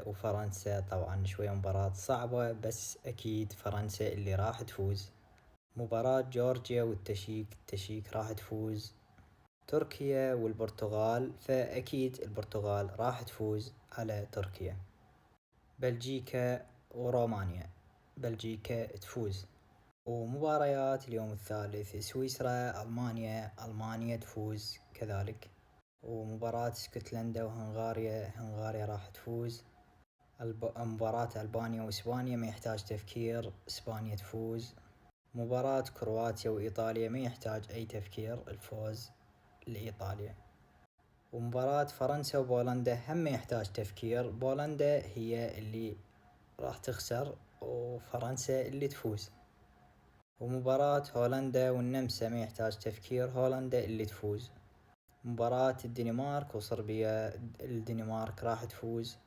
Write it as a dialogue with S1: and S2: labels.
S1: وفرنسا طبعا شوية مباراة صعبة، بس أكيد فرنسا اللي راح تفوز. مباراة جورجيا والتشيك راح تفوز. تركيا والبرتغال، فأكيد البرتغال راح تفوز على تركيا. بلجيكا ورومانيا، بلجيكا تفوز. ومباريات اليوم الثالث سويسرا ألمانيا تفوز كذلك. ومباراة اسكتلندا وهنغاريا، هنغاريا راح تفوز. مباراة ألبانيا وإسبانيا ما يحتاج تفكير، إسبانيا تفوز. مباراة كرواتيا وإيطاليا ما يحتاج أي تفكير، الفوز لإيطاليا. ومباراة فرنسا وبولندا هم ما يحتاج تفكير، بولندا هي اللي راح تخسر وفرنسا اللي تفوز. ومباراة هولندا والنمسا ما يحتاج تفكير، هولندا اللي تفوز. مباراة الدنمارك وصربيا، الدنمارك راح تفوز.